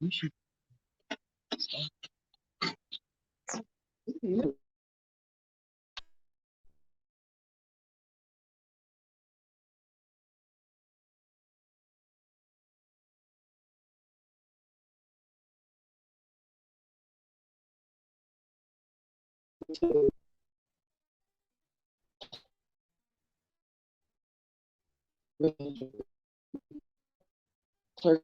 We should start. Clerk,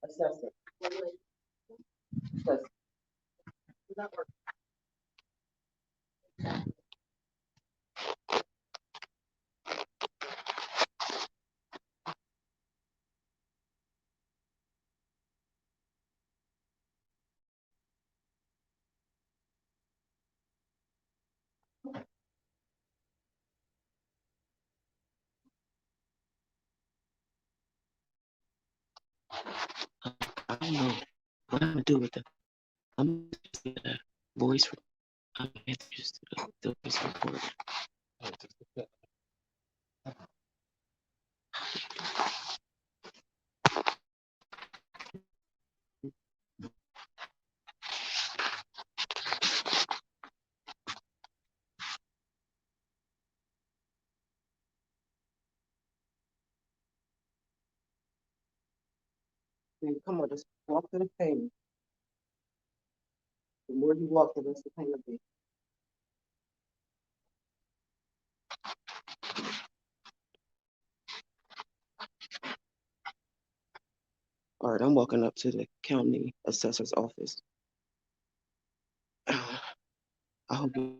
assessor. I don't know what I'm gonna do with it. I'm just gonna voice. I'm gonna just the voice report. Come on, just walk to the page. The more you walk, the less the pain will be. All right, I'm walking up to the county assessor's office. I hope you.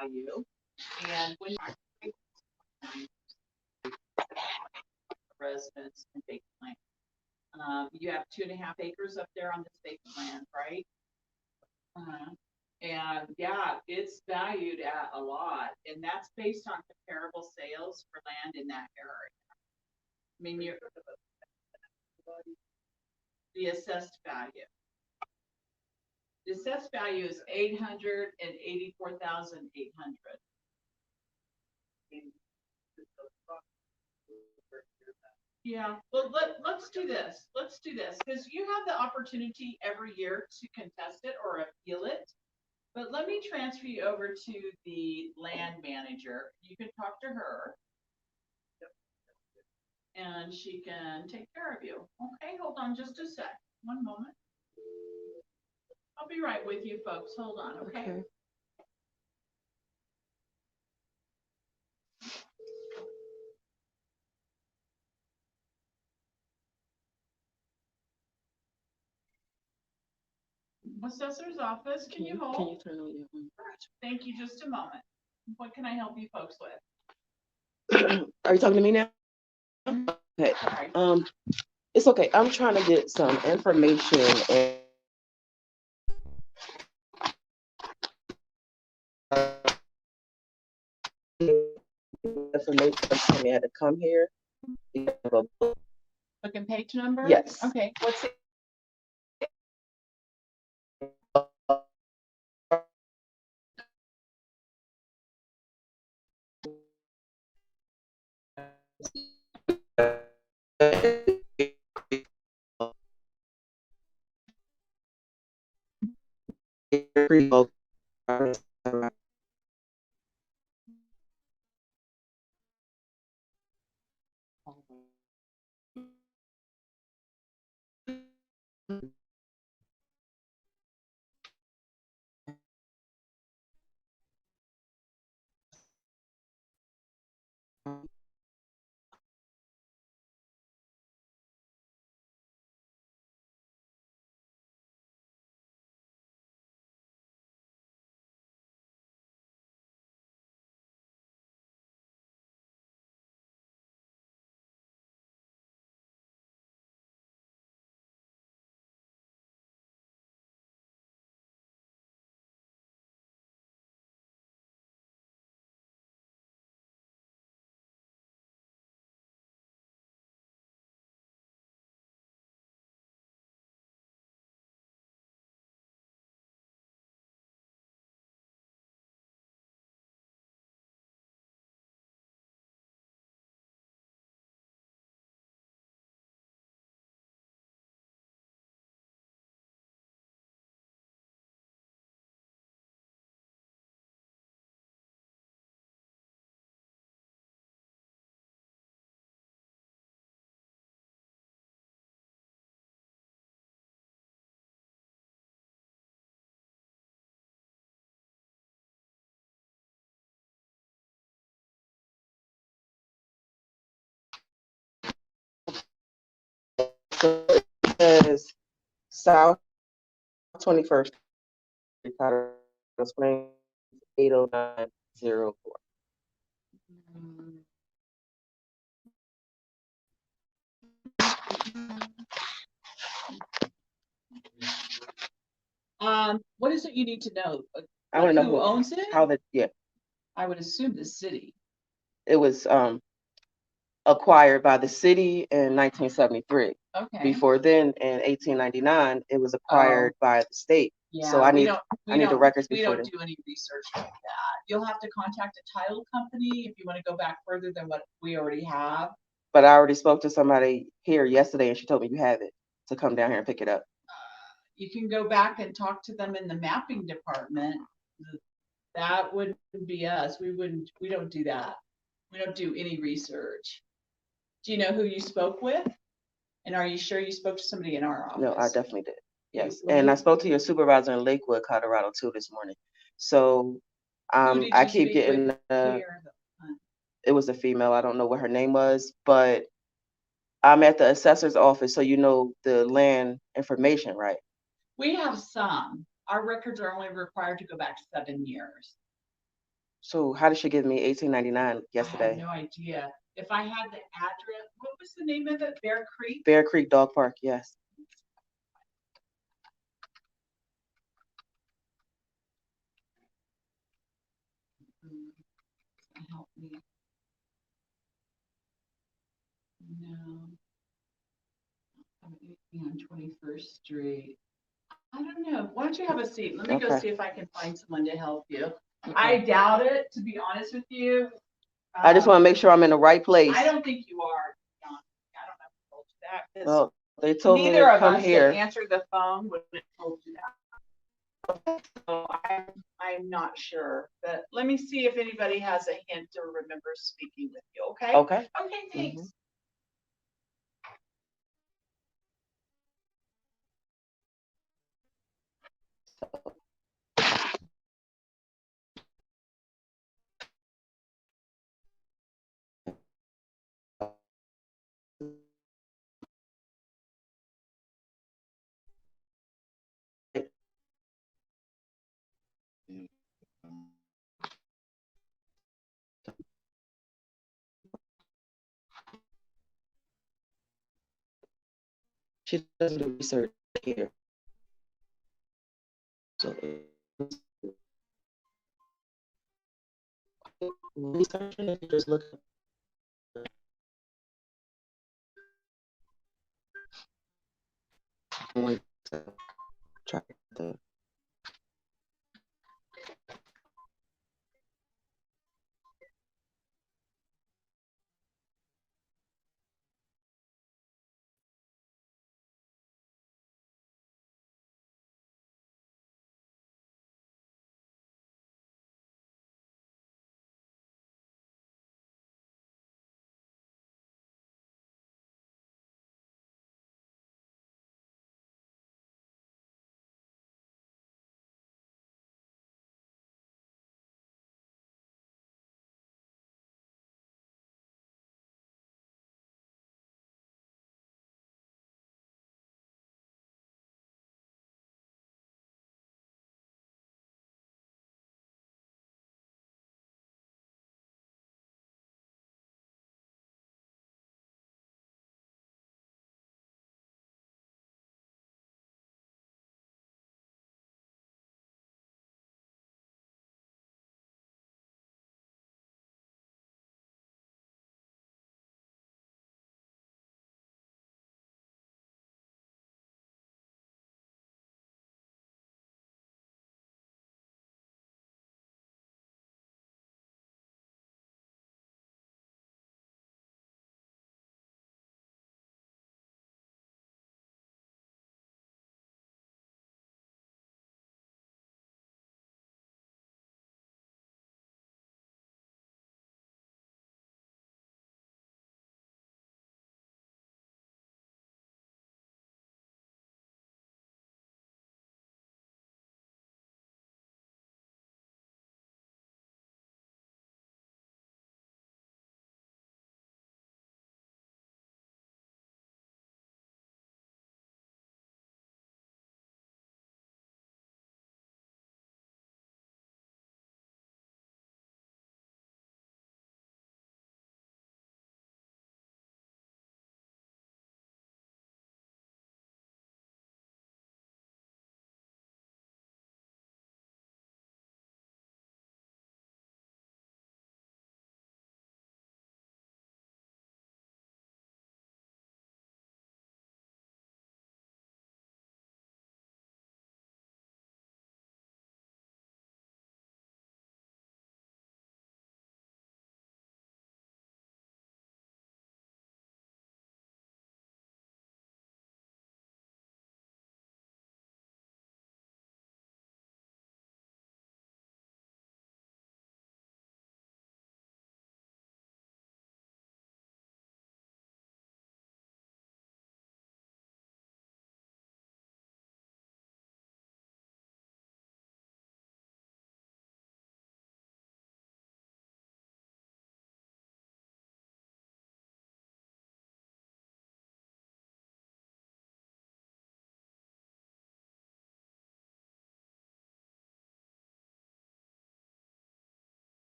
Value, and when residents and vacant land. You have 2.5 acres up there on this vacant land, right? And yeah, it's valued at a lot, and that's based on comparable sales for land in that area. I mean, you're the assessed value. The assessed value is $884,800. Yeah, well, let's do this. Let's do this because you have the opportunity every year to contest it or appeal it. But let me transfer you over to the land manager. You can talk to her. and she can take care of you. Okay, hold on just a sec. One moment. I'll be right with you folks. Hold on, okay? Assessor's office, can you hold? Can you turn on your phone? Thank you, just a moment. What can I help you folks with? Are you talking to me now? Okay. Sorry. It's okay. I'm trying to get some information and information for me. I had to come here. Book and page number? Yes. Okay, what's it? So it says South 21st Street, Colorado Springs, 80904. What is it you need to know? I want to know Who owns it? how the I would assume the city. it was acquired by the city in 1973. Okay. Before then, in 1899, it was acquired by the state. Yeah, So I we need don't, the records we before don't then. do any research like that. You'll have to contact a title company if you want to go back further than what we already have. But I already spoke to somebody here yesterday, and she told me you have it to come down here and pick it up. You can go back and talk to them in the mapping department. That wouldn't be us. We don't do that. We don't do any research. Do you know who you spoke with? And are you sure you spoke to somebody in our office? No, I definitely did. Yes. Well, And I spoke to your supervisor in Lakewood, Colorado, too, this morning. So who did I you keep speak getting with here? it was a female. I don't know what her name was, but I'm at the assessor's office, so you know the land information, right? We have some. Our records are only required to go back 7 years. So how did she give me 1899 I yesterday? have no idea. If I had the address, what was the name of it? Bear Creek? Bear Creek Dog Park, yes. Help me. No. On 21st Street. I don't know. Why don't you have a seat? Let me go Okay. see if I can find someone to help you. I doubt it, to be honest with you. I just want to make sure I'm in the right place. I don't think you are. John. I don't know who told you that. 'Cause Well, they told me neither to of come us here. that answered the phone would have told you that. So I'm not sure, but let me see if anybody has a hint or remembers speaking with you. Okay. Okay. Okay. Thanks. She doesn't do research here. So researching it, just look at try the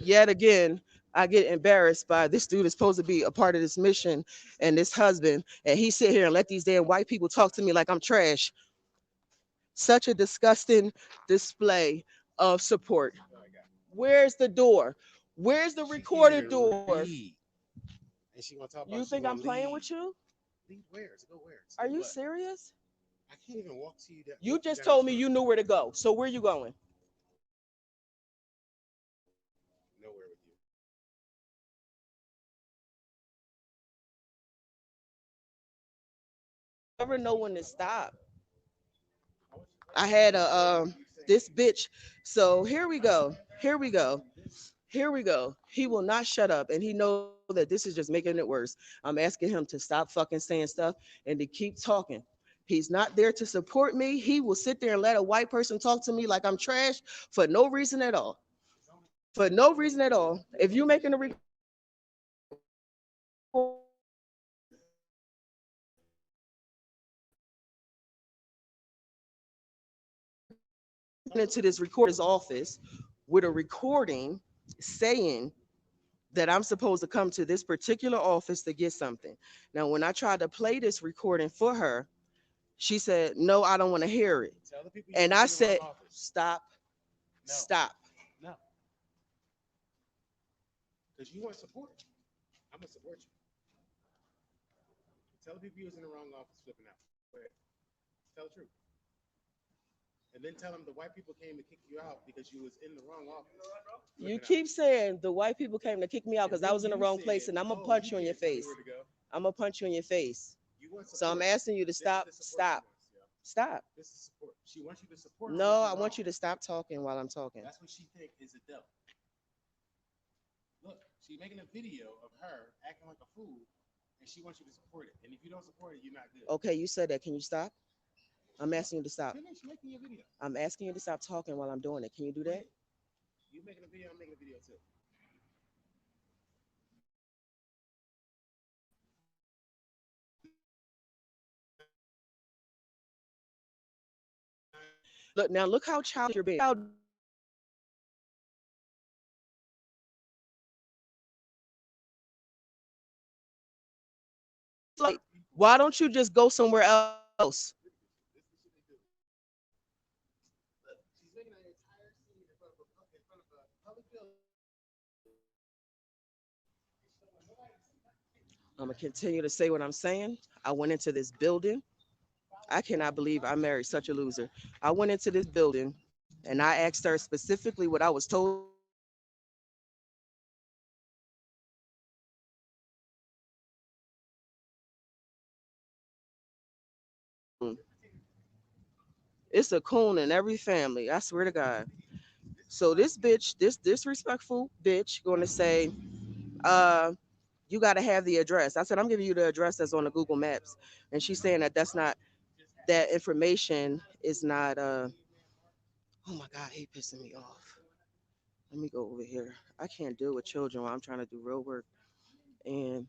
Yet again, I get embarrassed by this dude is supposed to be a part of this mission and this husband, and he sit here and let these damn white people talk to me like I'm trash. Such a disgusting display of support. Where's the door? Where's the recorded door? You think I'm playing with you? Are you serious? You just told me you knew where to go. So where you going? Never know when to stop. I had a this bitch. So here we go. Here we go. Here we go. He will not shut up, and he know that this is just making it worse. I'm asking him to stop fucking saying stuff and to keep talking. He's not there to support me. He will sit there and let a white person talk to me like I'm trash for no reason at all. For no reason at all. If you making a into this recorder's office with a recording saying that I'm supposed to come to this particular office to get something. Now, when I tried to play this recording for her, she said, "No, I don't want to hear it." And I said, "Stop, stop." You keep saying the white people came to kick me out because I was in the wrong place, and I'm gonna punch you in your face. I'm gonna punch you in your face. So I'm asking you to stop, stop, stop. No, I want you to stop talking while I'm talking. Okay, you said that. Can you stop? I'm asking you to stop. I'm asking you to stop talking while I'm doing it. Can you do that? Look now, look how childish you're being. Like, why don't you just go somewhere else? I'm gonna continue to say what I'm saying. I went into this building. I cannot believe I married such a loser. I went into this building and I asked her specifically what I was told to do. It's a coon in every family. I swear to God. So this bitch, this disrespectful bitch, gonna say, uh, you gotta have the address. I said, I'm giving you the address that's on the Google Maps. And she's saying that that's not, that information is not, oh my God, he pissing me off. Let me go over here. I can't deal with children while I'm trying to do real work. And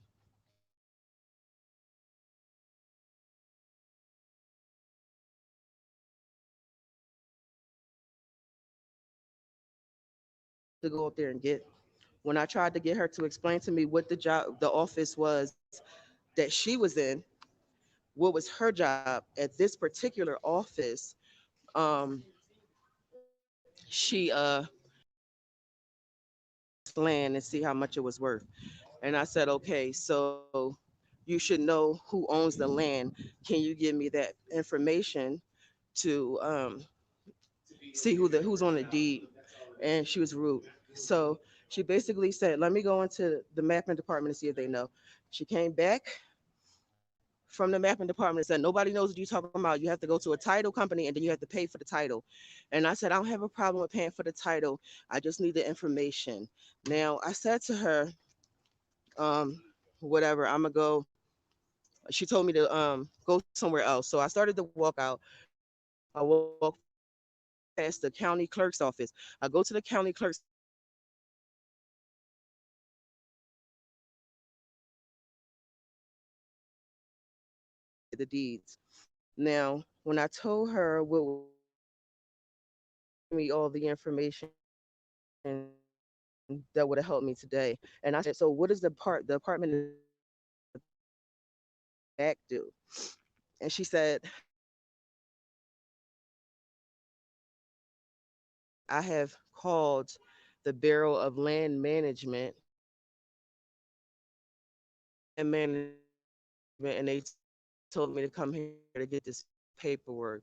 to go up there and get, when I tried to get her to explain to me what the job, the office was that she was in, what was her job at this particular office, um, she land and see how much it was worth. And I said, okay, so you should know who owns the land. Can you give me that information to see who's on the deed? And she was rude. So she basically said, let me go into the mapping department and see if they know. She came back from the mapping department and said, nobody knows what you're talking about. You have to go to a title company and then you have to pay for the title. And I said, I don't have a problem with paying for the title. I just need the information. Now I said to her, um, whatever, I'm gonna go. She told me to go somewhere else. So I started to walk out. I walked past the county clerk's office. I go to the county clerk's the deeds. Now, when I told her what me all the information that would have helped me today. And I said, so what does the apartment in the back do? And she said, I have called the Bureau of Land Management and and they told me to come here to get this paperwork.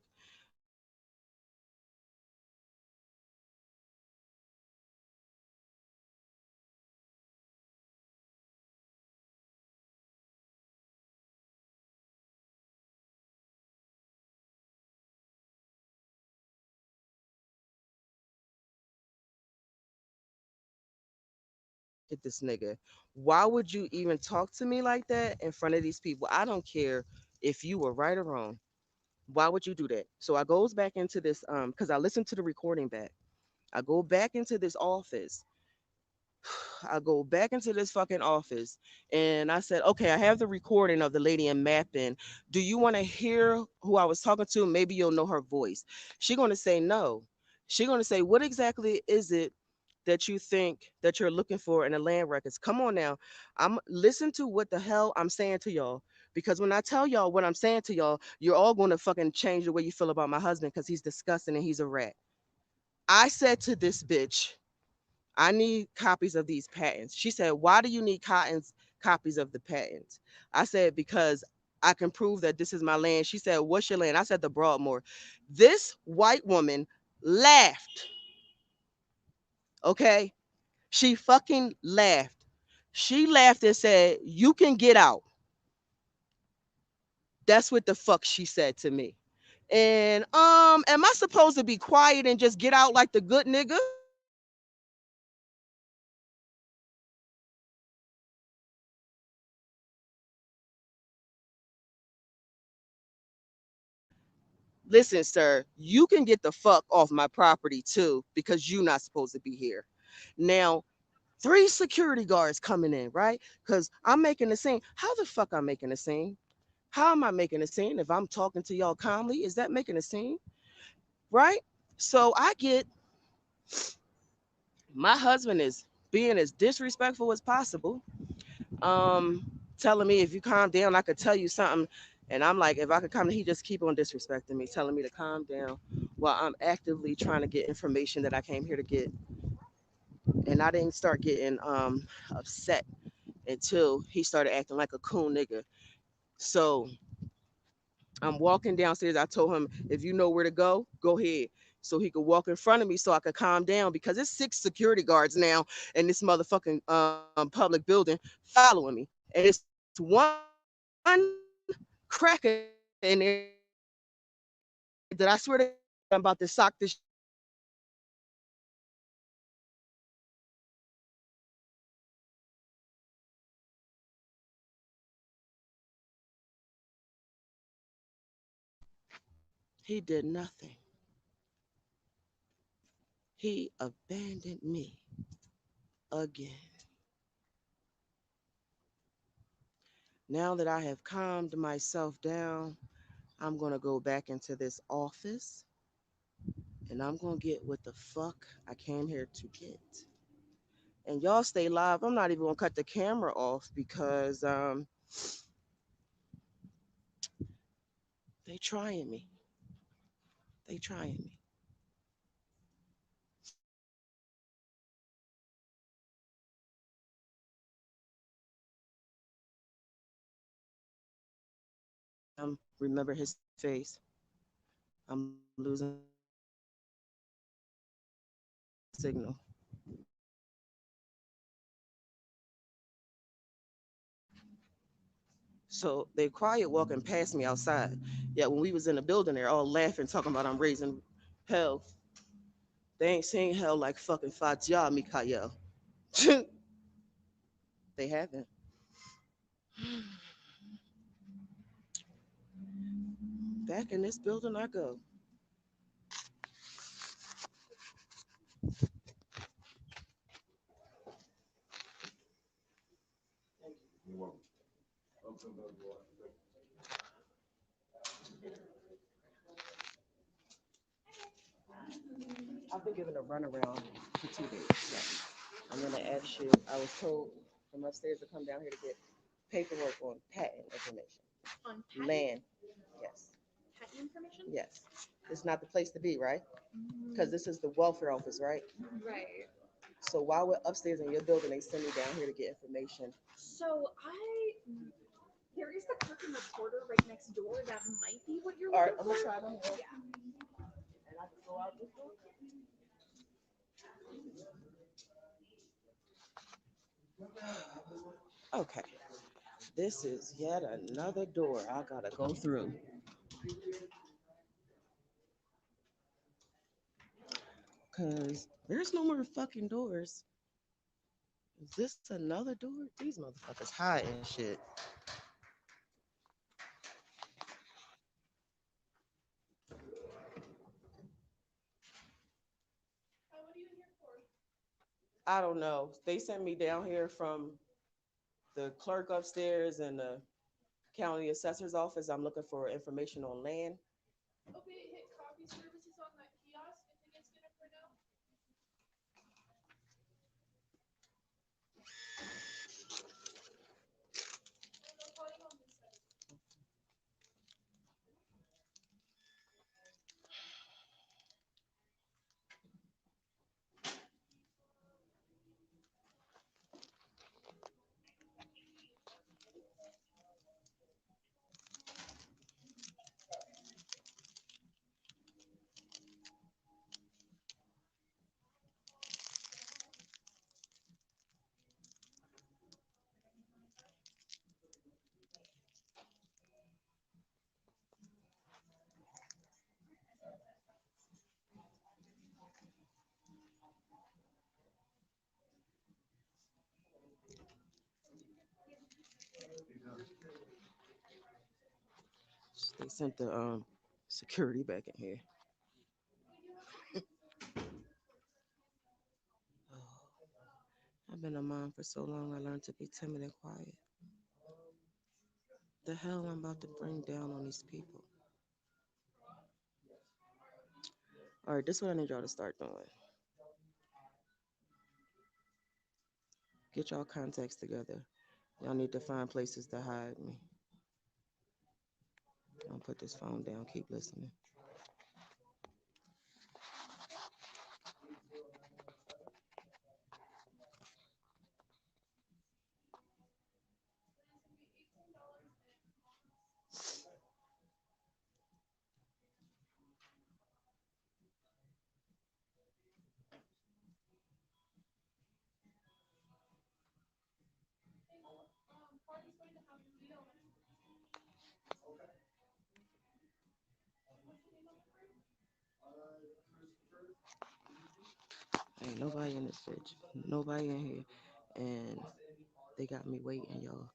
Get this nigga. Why would you even talk to me like that in front of these people? I don't care if you were right or wrong. Why would you do that? So I goes back into this because I listened to the recording back. I go back into this office. I go back into this fucking office and I said, okay, I have the recording of the lady in mapping. Do you want to hear who I was talking to? Maybe you'll know her voice. She gonna say no. She gonna say, what exactly is it that you think that you're looking for in the land records? Come on now. I'm listen to what the hell I'm saying to y'all. Because when I tell y'all what I'm saying to y'all, you're all gonna fucking change the way you feel about my husband because he's disgusting and he's a rat. I said to this bitch, I need copies of these patents. She said, why do you need copies of the patents? I said, because I can prove that this is my land. She said, what's your land? I said, the Broadmoor. This white woman laughed. Okay. She fucking laughed. She laughed and said, you can get out. That's what the fuck she said to me. And am I supposed to be quiet and just get out like the good nigga? Listen, sir, you can get the fuck off my property too because you're not supposed to be here. Now, three security guards coming in, right? Because I'm making a scene. How the fuck I'm making a scene? How am I making a scene if I'm talking to y'all calmly? Is that making a scene? Right? So I get my husband is being as disrespectful as possible. Um, Telling me if you calm down, I could tell you something. And I'm like, if I could calm down, he just keep on disrespecting me, telling me to calm down while I'm actively trying to get information that I came here to get. And I didn't start getting upset until he started acting like a cool nigga. So I'm walking downstairs. I told him, if you know where to go ahead. So he could walk in front of me so I could calm down because it's six security guards now in this motherfucking public building following me. And it's one cracker in there that I swear to God, I'm about to sock this shit out his face. He did nothing. He abandoned me again. Now that I have calmed myself down, I'm going to go back into this office and I'm going to get what the fuck I came here to get. And y'all stay live. I'm not even going to cut the camera off because they trying me. They trying me. Remember his face. I'm losing signal. So they quiet walking past me outside. Yeah, when we was in the building, they're all laughing, talking about I'm raising hell. They ain't seen hell like fucking Fatia Mikael. They haven't. Back in this building I go. I've been given a runaround for 2 days. I'm gonna ask you. I was told from upstairs to come down here to get paperwork on patent information. On patent, Land, yes, patent information? yes. It's not the place to be, right? Because this is the welfare office, right? Right. So while we're upstairs in your building, they send me down here to get information. So there is the parking reporter right next door. That might be what you're All right, looking I'm gonna for. try them. Yeah. And I can go out this door. Okay, this is yet another door I gotta go through. Cause there's no more fucking doors. Is this another door? These motherfuckers hiding shit. I don't know. They sent me down here from the clerk upstairs and the county assessor's office. I'm looking for information on land. Okay, hit copy services on that kiosk. I think it's gonna print out. They sent the security back in here. Oh, I've been a mom for so long. I learned to be timid and quiet. The hell I'm about to bring down on these people. All right, this is what I need y'all to start doing. Get y'all contacts together. Y'all need to find places to hide me. Don't put this phone down. Keep listening. Ain't nobody in this bitch. Nobody in here. And they got me waiting, y'all.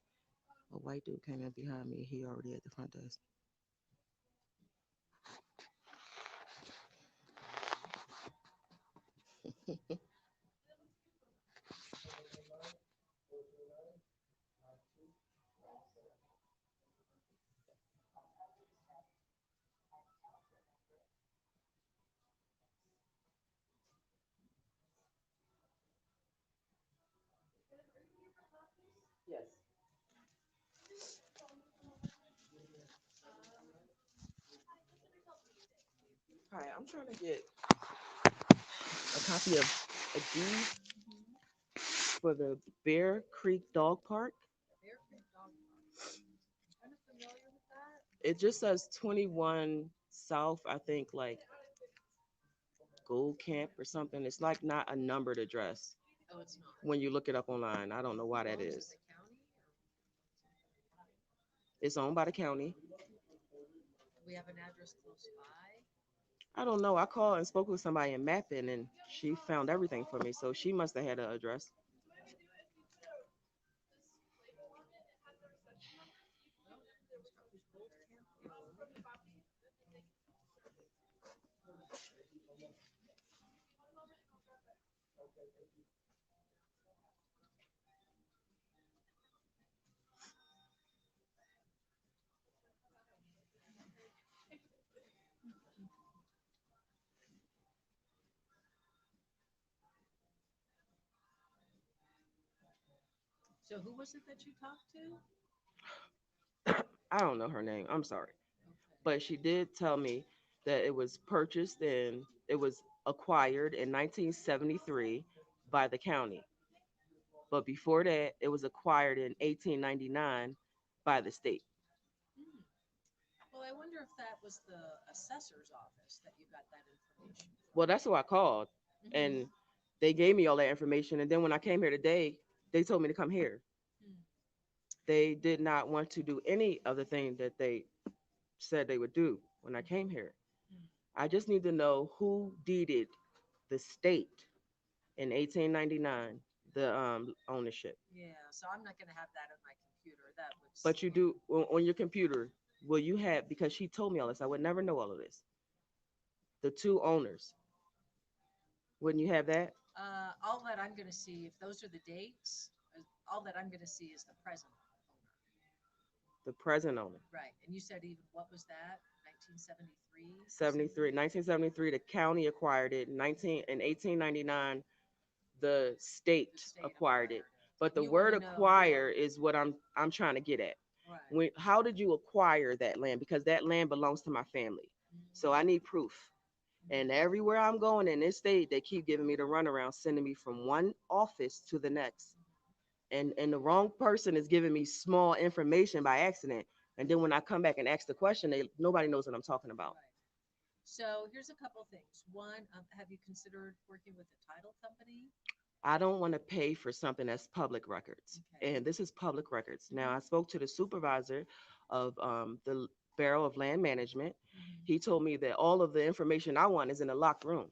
A white dude came in behind me. He already at the front desk. Yes. Hi, I'm trying to get a copy of a deed for the Bear Creek Dog Park. Bear Creek Dog Park. Kind of familiar with that. It just says 21 South, I think, like Gold Camp or something. It's like not a numbered address Oh, it's not. when you look it up online. I don't know why that Belongs to is. the county, or It's owned by the county. do we have an address close by? I don't know. I called and spoke with somebody in Mappin and she found everything for me. So she must have had an address. Well, who's Gold Camp Road? So who was it that you talked to? I don't know her name. I'm sorry. Okay. But she did tell me that it was purchased and it was acquired in 1973 by the county. But before that, it was acquired in 1899 by the state. Hmm. Well, I wonder if that was the assessor's office that you got that information Well, from. that's who I called, Hmm. and they gave me all that information. And then when I came here today, they told me to come here. Hmm. They did not want to do any of the thing that they said they would do when I came here. Hmm. I just need to know who deeded the state in 1899 the ownership. Yeah, so I'm not going to have that on my computer. That would But you scare do me. on your computer. Will you have, because she told me all this? I would never know all of this. The two owners. Wouldn't you have that? All that I'm going to see, if those are the dates, all that I'm going to see is the present owner. The present owner. Right. And you said even, what was that? 1973? 73, 1973, the county acquired it. 1899, the The state state acquired it. acquired it. But the And you want word to know who acquire owned is it. what I'm trying to get at. Right. How did you acquire that land? Because that land belongs to my family. So I need proof. And Mhm. everywhere I'm going in this state, they keep giving me the runaround, sending me from one office to the next. And the wrong person is giving me small information by accident. And then when I come back and ask the question, nobody knows what I'm talking about. Right. So here's a couple things. One, have you considered working with a title company? I don't want to pay for something that's public records. Okay. And this is public records. Now, Mhm. I spoke to the supervisor of the Bureau of Land Management. Mhm. He told me that all of the information I want is in a locked room.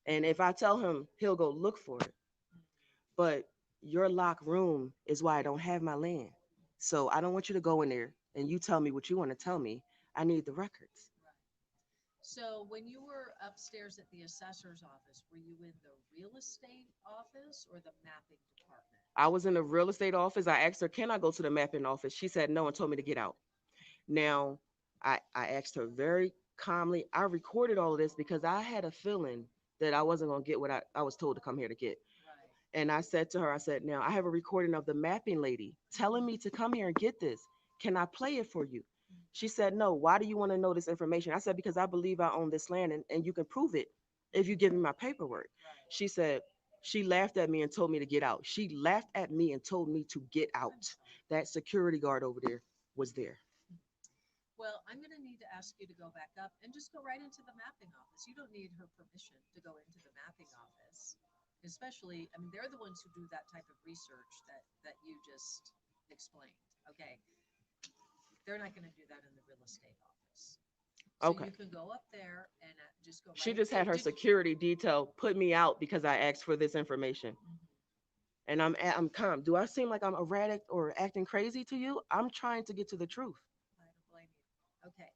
And if I tell him, he'll go look for it. But your locked room is why I don't have my land. So I don't want you to go in there and you tell me what you want to tell me. I need the records. Right. So when you were upstairs at the assessor's office, were you in the real estate office or the mapping department? I was in the real estate office. I asked her, can I go to the mapping office? She said no and told me to get out. Now, I asked her very calmly. I recorded all of this because I had a feeling that I wasn't going to get what I was told to come here to get. Right. And I said to her, I said, now I have a recording of the mapping lady telling me to come here and get this. Can I play it for you? Mhm. She said, no. Why do you want to know this information? I said, because I believe I own this land and you can prove it if you give me my paperwork. Right. She said, she laughed at me and told me to get out. She laughed at me and told me to get I'm out. sorry. That security guard over there was there. Well, I'm going to need to ask you to go back up and just go right into the mapping office. You don't need her permission to go into the mapping office. Especially, I mean, they're the ones who do that type of research that you just explained. Okay. They're not going to do that in the real estate office. So Okay. you can go up there and just go She right. just had her security detail put me out because I asked for this information. Mhm. And I'm calm. Do I seem like I'm erratic or acting crazy to you? I'm trying to get to the truth. I don't blame you. Okay.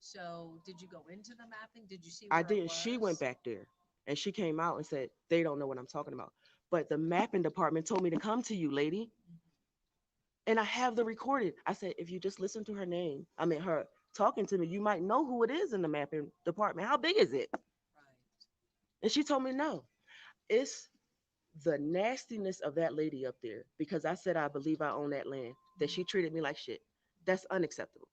So did you go into the mapping? Did you see I where it didn't. She went was? back there and she came out and said, they don't know what I'm talking about. But the mapping department told me to come to you, lady. Mhm. And I have the recorded. I said, if you just listen to her name, I mean, her talking to me, you might know who it is in the mapping department. How big is it? Right. And she told me, no. It's the nastiness of that lady up there because I said, I believe I own that land, that she treated me like shit. That's unacceptable.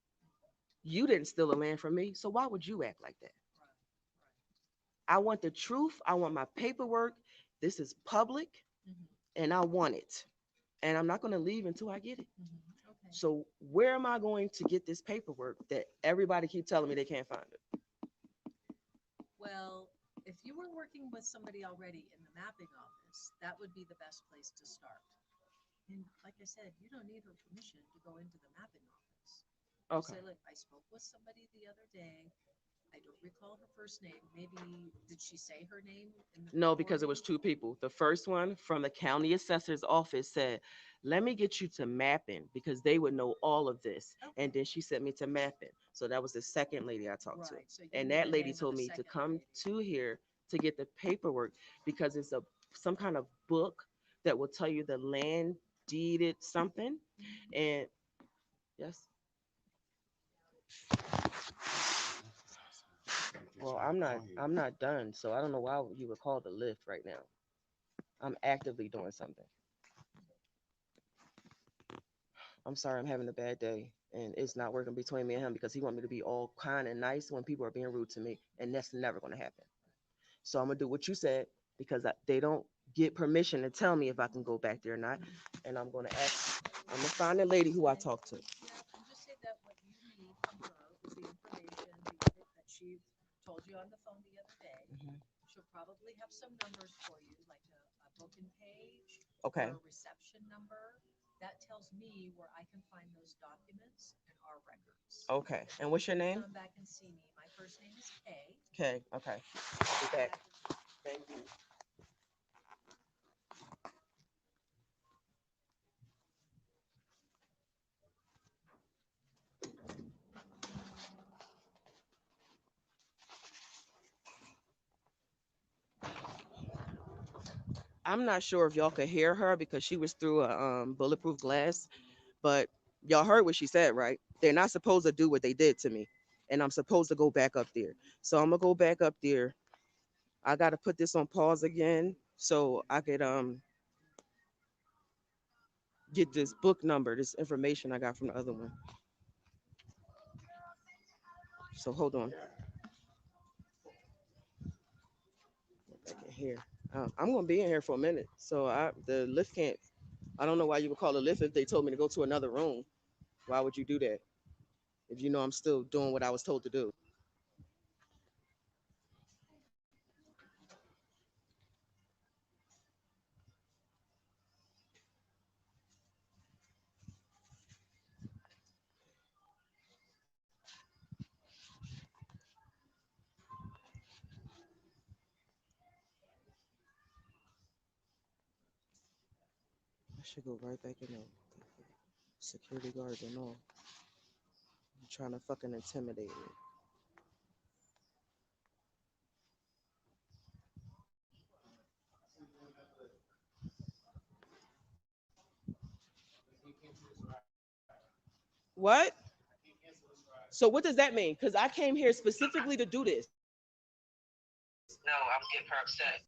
You didn't steal the land from me. So why would you act like that? Right. Right. I want the truth. I want my paperwork. This is public Mhm. and I want it. And I'm not going to leave until I get it. Mhm. Okay. So where am I going to get this paperwork that everybody keep telling me they can't find it? Well, if you were working with somebody already in the mapping office, that would be the best place to start. And like I said, you don't need her permission to go into the mapping office. Just Okay. say, look, I spoke with somebody the other day. I don't recall her first name. Maybe did she say her name in the No, because it recording? was two people. The first one from the county assessor's office said, let me get you to mapping because they would know all of this. And Okay. then she sent me to mapping. So that was the second lady I talked to. Right. So you And need that the lady name of told the me to second come lady. to here to get the paperwork because it's some kind of book that will tell you the land deeded something. Mhm. And yes, well, I'm not done. So I don't know why you would call the lift right now. I'm actively doing something. I'm sorry, I'm having a bad day, and it's not working between me and him because he want me to be all kind and nice when people are being rude to me, and that's never gonna happen. So I'm gonna do what you said because they don't get permission to tell me if I can go back there or not, and I'm gonna ask. I'm gonna find the lady who I talked to. Yeah, and just say that what you need from her is the information that she told you on the phone the other day. Mhm. She'll probably have some numbers for you, like a booking page Okay. or a reception number. That tells me where I can find those documents and our records. Okay. And what's your name? Come back and see me. My first name is Kay. Okay. Okay. I'll be back. Thank you. I'm not sure if y'all could hear her because she was through a bulletproof glass, but y'all heard what she said, right? They're not supposed to do what they did to me, and I'm supposed to go back up there. So I'm gonna go back up there. I gotta put this on pause again so I could get this book number, this information I got from the other one. So hold on. I can hear. I'm gonna be in here for a minute. So the lift can't. I don't know why you would call a lift if they told me to go to another room. Why would you do that if you know I'm still doing what I was told to do? I should go right back in there. Security guards and all. I'm trying to fucking intimidate me. What? So what does that mean? Because I came here specifically to do this. No, I'm getting her upset.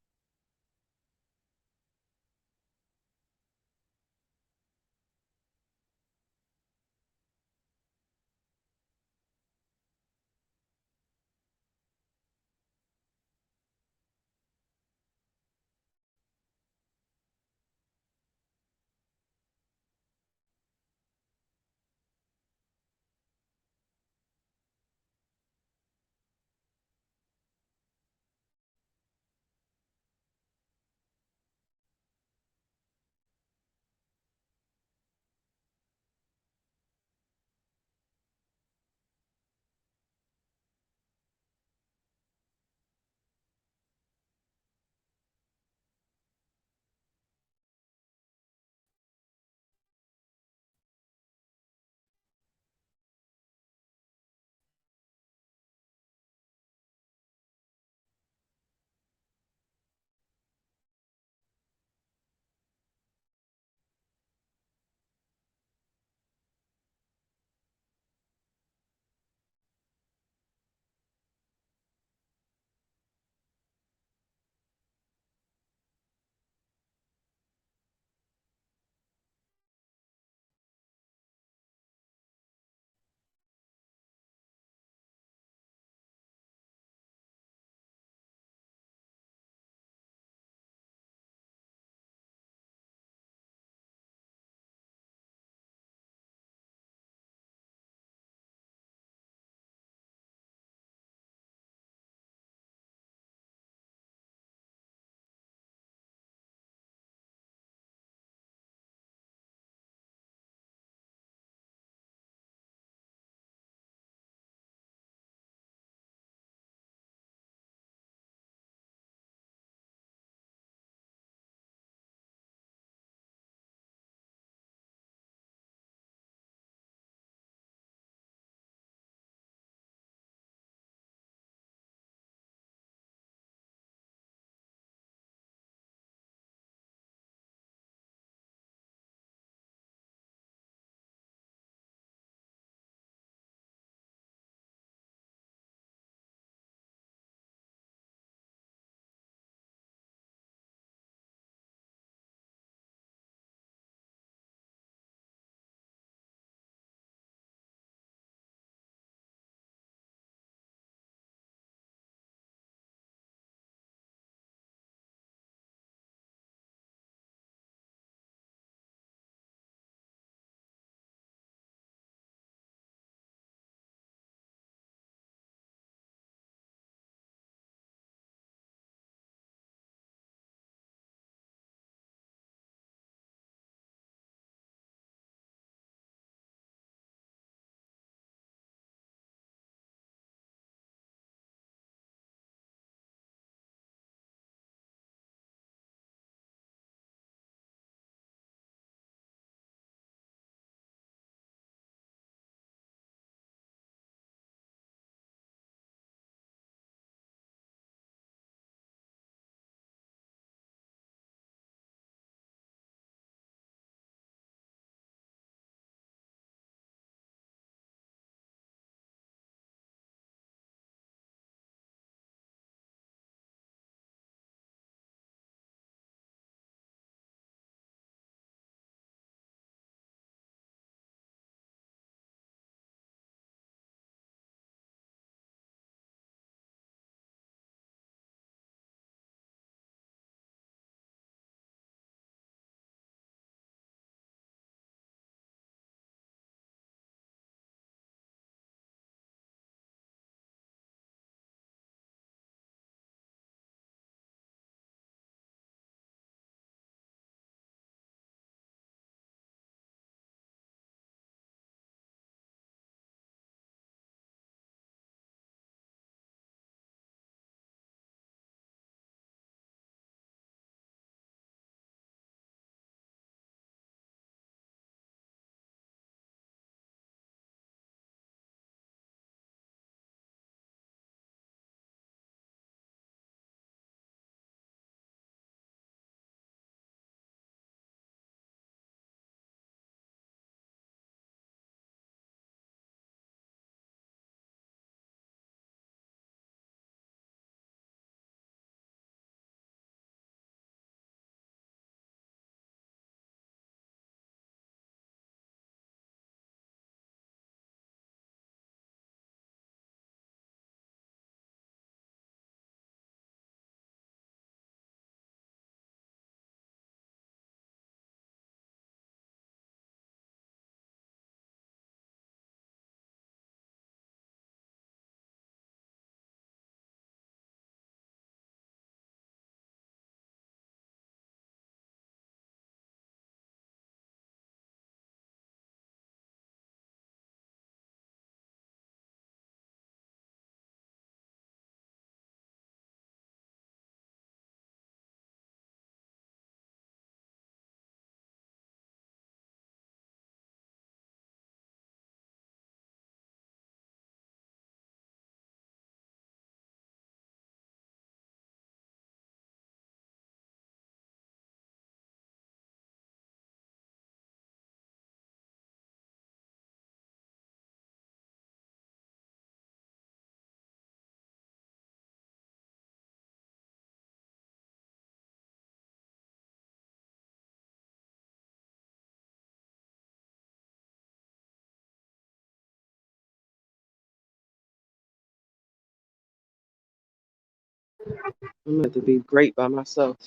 I'm going to be great by myself.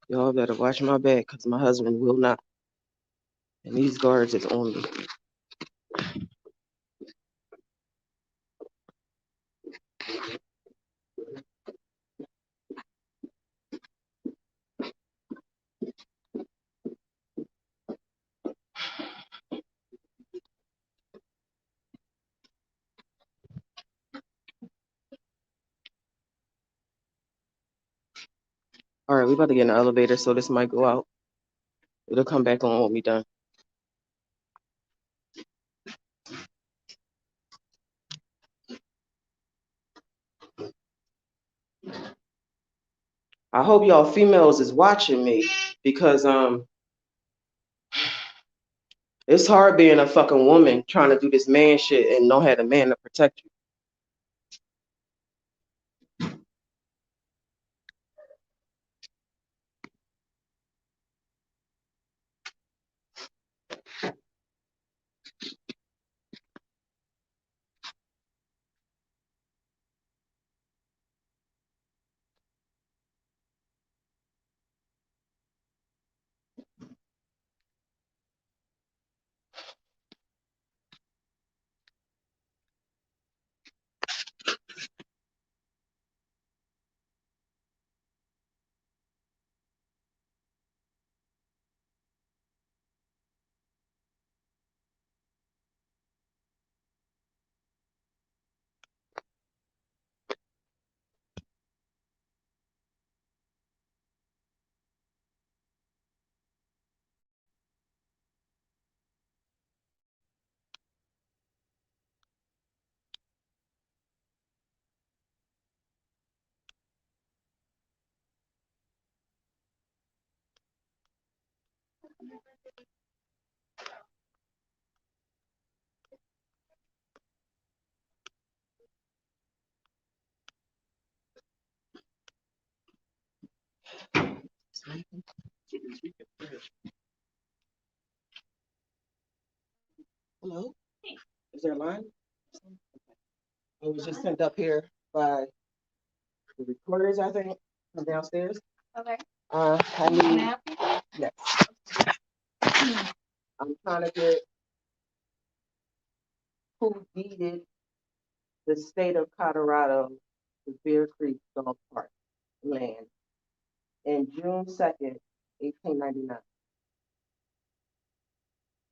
Y'all better watch my back because my husband will not. And these guards is on me. All right, we about to get in the elevator, so this might go out. It'll come back on when we done. I hope y'all females is watching me because it's hard being a fucking woman trying to do this man shit and don't have a man to protect you. Hello? Is there a line? It was just sent up here by the recorders, I think, from downstairs. Okay. I need, yes. I'm trying to get who deeded the state of Colorado the Bear Creek Dog Park land in June 2nd, 1899.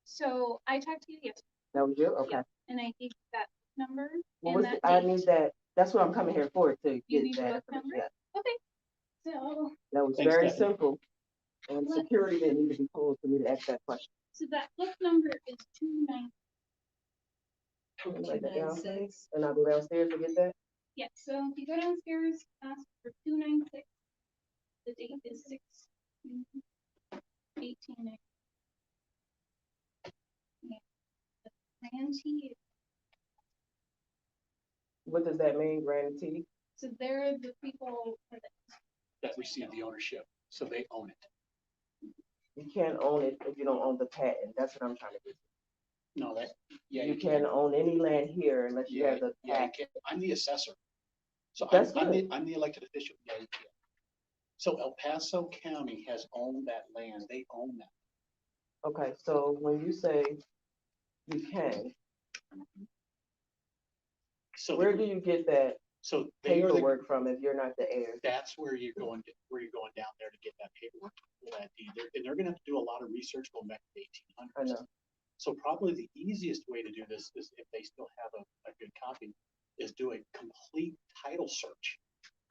So I talked to you yesterday, That was you? Okay. Yeah. and I gave you that number What and was that I date. need that. That's what I'm coming here for, to You get need that book information. number? Yeah. Okay. So, That was Thanks, very Stephanie. simple. And security didn't need to be told for me to ask that question. so that book number is 29. I'm gonna write that down, 296. and I'll go downstairs to get that. Yeah, so if you go downstairs, ask for 296. The date is 6/18. Yeah. The grantee, What does that mean, grantee? so they're the people that That receive the ownership, so they own it. You can't own it if you don't own the patent. That's what I'm trying to get. No, that, yeah. You can't own any land here unless you Yeah, have the yeah, you patent. can't. I'm the assessor. So That's I'm good. I'm the elected official. Yeah, you can. So El Paso County has owned that land. They own that. Okay, so when you say you can, So where do you get that so they are the, paperwork from if you're not the heir? that's where you're going down there to get that paperwork for that deed. And they're gonna have to do a lot of research going back to the I 1800s. know. So probably the easiest way to do this is, if they still have a good copy, is do a complete title search.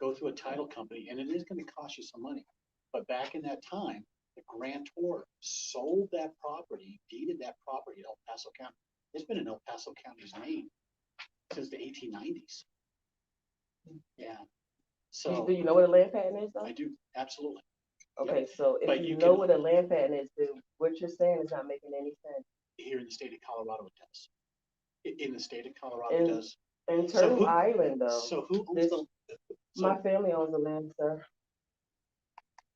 Go through a title company, and it is gonna cost you some money. But back in that time, the grantor sold that property, deeded that property to El Paso County. It's been in El Paso County's name since the 1890s. Yeah, so Do you know what a land patent is, though? I do, absolutely. Okay, so But if you you know can- what a land patent is, then what you're saying is not making any sense. Here in the state of Colorado, it does. In the state of Colorado, And it does. In So Turtle who- Island, though, So who owns this- the? my family owns the land, sir.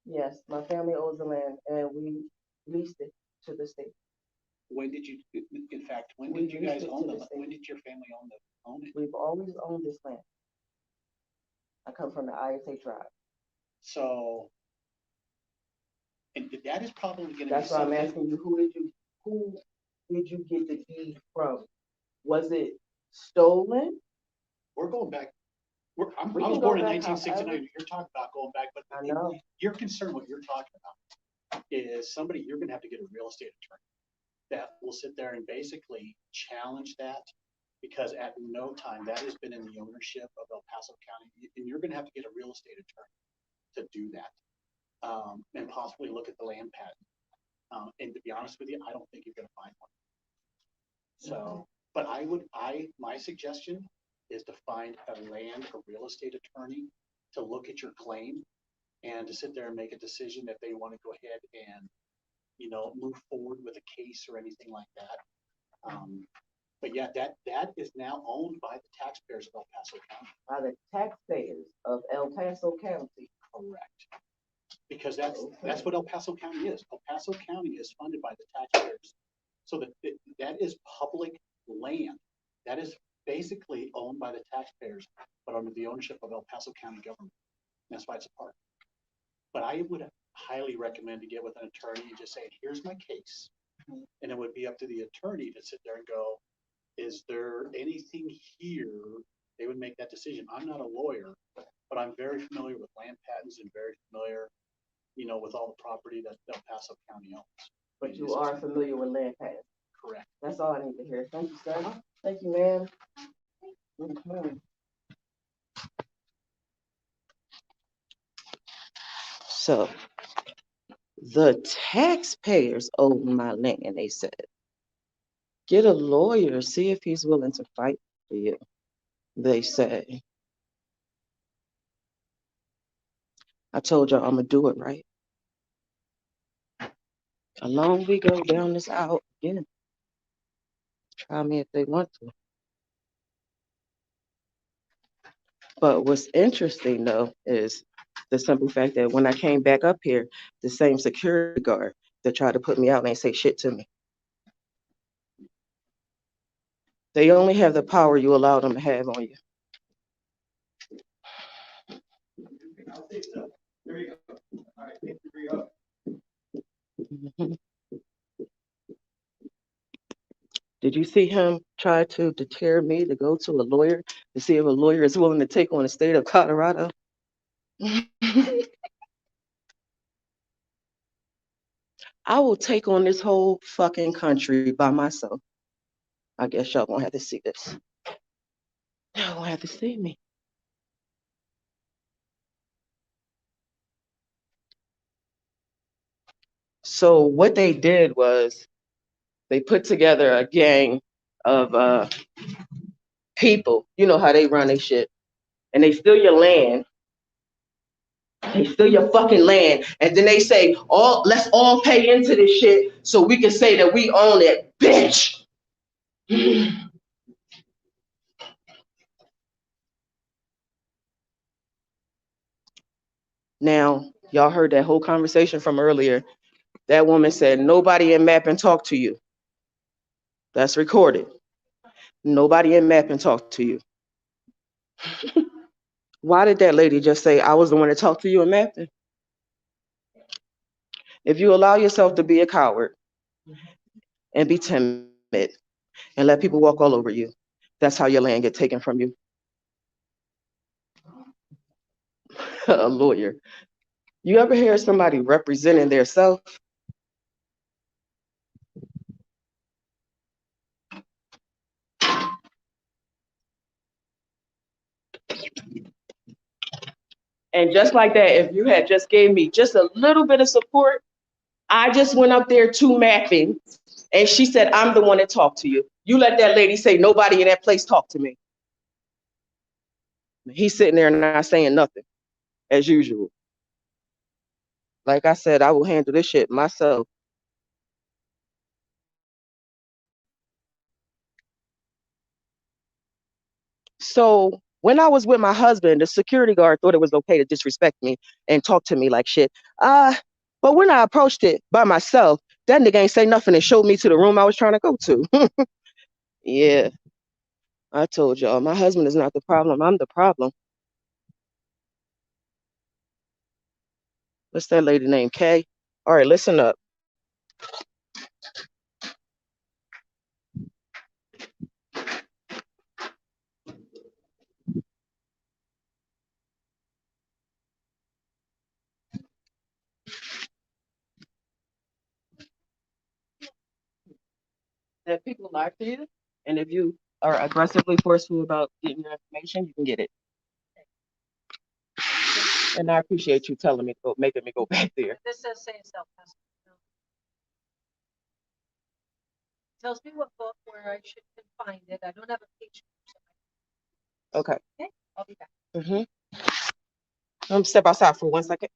Yes, my family owns the land, and we leased it to the state. When did you, in fact, when We did you used guys it own to the, the when state. did your family own it? We've always owned this land. I come from the ISA tribe. So, and that is probably gonna be That's why I'm something, asking you, who did you get the deed from? Was it stolen? we're going back, I We was can go born in back nineteen however. sixty-nine, you're talking about going back, but I know. your concern, what you're talking about is somebody, you're gonna have to get a real estate attorney that will sit there and basically challenge that, because at no time, that has been in the ownership of El Paso County, and you're gonna have to get a real estate attorney to do that. And possibly look at the land patent. And to be honest with you, I don't think you're gonna find one. So, but my suggestion is to find a real estate attorney to look at your claim and to sit there and make a decision if they want to go ahead and, move forward with a case or anything like that. But yeah, that is now owned by the taxpayers of El Paso County. By the taxpayers of El Paso County. Correct. Because that's what El Paso County is. El Paso County is funded by the taxpayers. So that is public land. That is basically owned by the taxpayers, but under the ownership of El Paso County government. That's why it's a park. But I would highly recommend to get with an attorney and just say, here's my case. And it would be up to the attorney to sit there and go, is there anything here? They would make that decision. I'm not a lawyer, but I'm very familiar with land patents and very familiar, with all the property that El Paso County owns. But you are familiar with land patents. Correct. That's all I need to hear. Thank you, sir. Thank you, ma'am. Mhm. So the taxpayers own my land, they said. Get a lawyer, see if he's willing to fight for you, they say. I told y'all I'm gonna do it right. Along we go down this aisle again. Try me if they want to. But what's interesting though is the simple fact that when I came back up here, the same security guard that tried to put me out ain't say shit to me. They only have the power you allow them to have on you. Mhm. Did you see him try to deter me to go to a lawyer to see if a lawyer is willing to take on the state of Colorado? I will take on this whole fucking country by myself. I guess y'all gonna have to see this. Y'all gonna have to see me. So what they did was they put together a gang of people. You know how they run their shit, and they steal your land. They steal your fucking land, and then they say, let's all pay into this shit so we can say that we own it, bitch." Now, y'all heard that whole conversation from earlier. That woman said, nobody in Mappin talked to you. That's recorded. Nobody in Mappin talked to you. Why did that lady just say, I was the one that talked to you in Mappin? If you allow yourself to be a coward and be timid and let people walk all over you, that's how your land get taken from you. A lawyer. You ever hear somebody representing their self? And just like that, if you had just gave me just a little bit of support, I just went up there to Mapping, and she said, I'm the one that talked to you. You let that lady say, nobody in that place talked to me. He's sitting there not saying nothing, as usual. Like I said, I will handle this shit myself. So when I was with my husband, the security guard thought it was okay to disrespect me and talk to me like shit. But when I approached it by myself, That nigga ain't say nothing and showed me to the room I was trying to go to. Yeah, I told y'all, my husband is not the problem. I'm the problem. What's that lady named Kay? All right, listen up. That people lie to you, and if you are aggressively forceful about getting your information, you can get it. And I appreciate you telling me, making me go back there. This says say self custody. Tells me what book where I should find it. I don't have a page. Okay. Okay, I'll be back. Step outside for 1 second.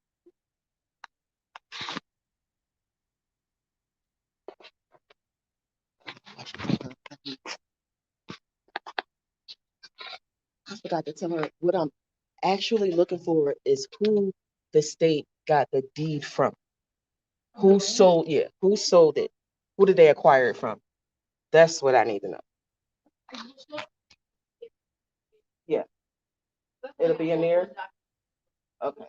I forgot to tell her what I'm actually looking for is who the state got the deed from. Who sold it? Who sold it? Who did they acquire it from? That's what I need to know. Yeah. It'll be in there? Okay.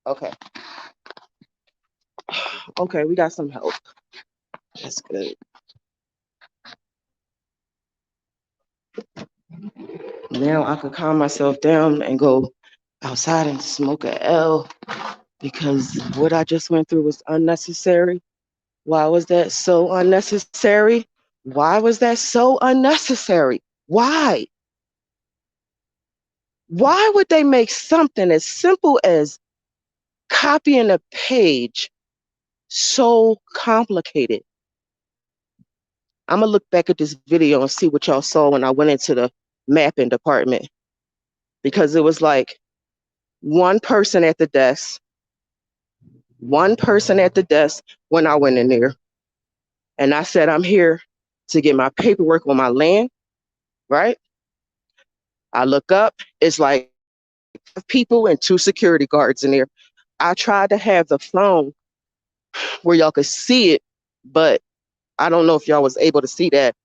Okay. Okay, we got some help. That's good. Now I could calm myself down and go outside and smoke a L because what I just went through was unnecessary. Why was that so unnecessary? Why was that so unnecessary? Why? Why would they make something as simple as copying a page so complicated? I'm gonna look back at this video and see what y'all saw when I went into the mapping department, because it was like one person at the desk when I went in there, and I said, I'm here to get my paperwork on my land, right? I look up, it's like people and 2 security guards in there. I tried to have the phone where y'all could see it, but I don't know if y'all was able to see that.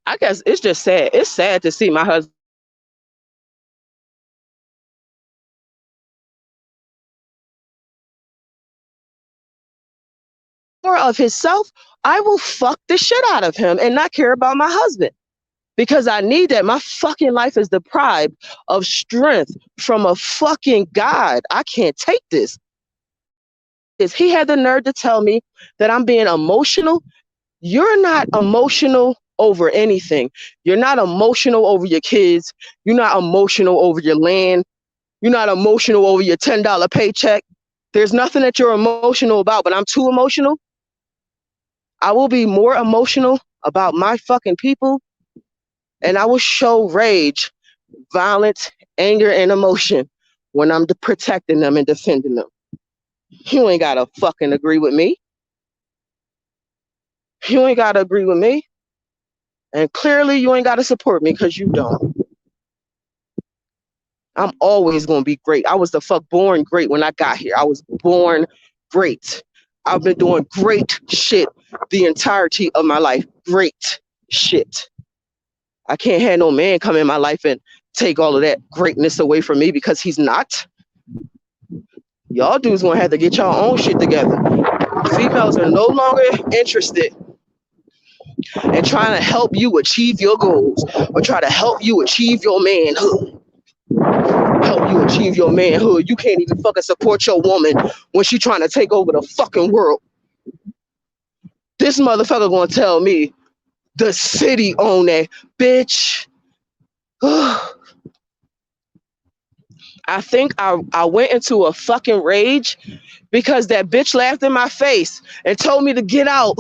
I guess it's just sad. It's sad to see my husband more of himself. I will fuck the shit out of him and not care about my husband because I need that. My fucking life is deprived of strength from a fucking God. I can't take this. He had the nerve to tell me that I'm being emotional. You're not emotional over anything. You're not emotional over your kids. You're not emotional over your land. You're not emotional over your $10 paycheck. There's nothing that you're emotional about, but I'm too emotional. I will be more emotional about my fucking people, and I will show rage, violence, anger, and emotion when I'm protecting them and defending them. You ain't gotta fucking agree with me. You ain't gotta agree with me. And clearly you ain't gotta support me because you don't. I'm always gonna be great. I was the fuck born great when I got here. I was born great. I've been doing great shit the entirety of my life. Great shit. I can't have no man come in my life and take all of that greatness away from me because he's not. Y'all dudes gonna have to get y'all own shit together. Females are no longer interested in trying to help you achieve your goals or try to help you achieve your manhood. Help you achieve your manhood. You can't even fucking support your woman when she trying to take over the fucking world. This motherfucker gonna tell me the city own that bitch. I think I went into a fucking rage because that bitch laughed in my face and told me to get out.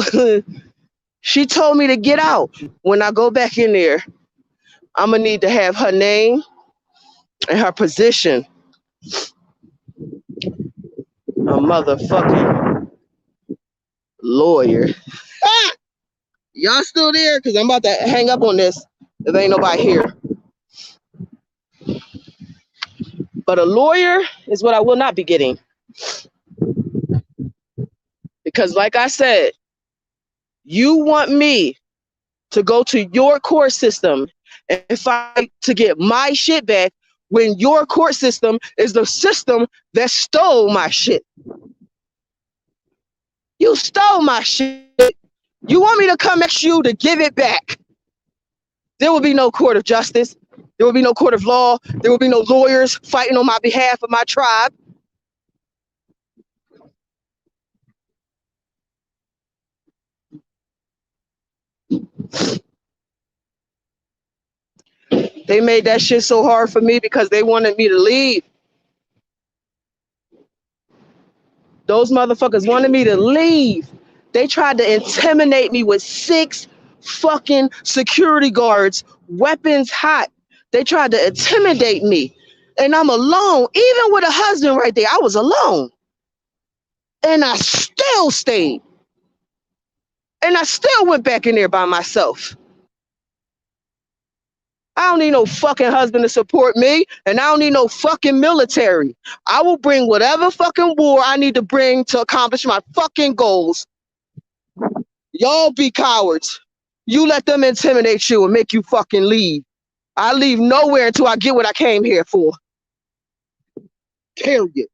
She told me to get out. When I go back in there, I'm gonna need to have her name and her position. A motherfucking lawyer. Y'all still there? Because I'm about to hang up on this. If ain't nobody here. But a lawyer is what I will not be getting. Because like I said, you want me to go to your court system and fight to get my shit back when your court system is the system that stole my shit. You stole my shit. You want me to come at you to give it back. There will be no court of justice. There will be no court of law. There will be no lawyers fighting on my behalf of my tribe. They made that shit so hard for me because they wanted me to leave. Those motherfuckers wanted me to leave. They tried to intimidate me with 6 fucking security guards, weapons hot. They tried to intimidate me. And I'm alone, even with a husband right there. I was alone. And I still stayed. And I still went back in there by myself. I don't need no fucking husband to support me, and I don't need no fucking military. I will bring whatever fucking war I need to bring to accomplish my fucking goals. Y'all be cowards. You let them intimidate you and make you fucking leave. I leave nowhere until I get what I came here for. Period.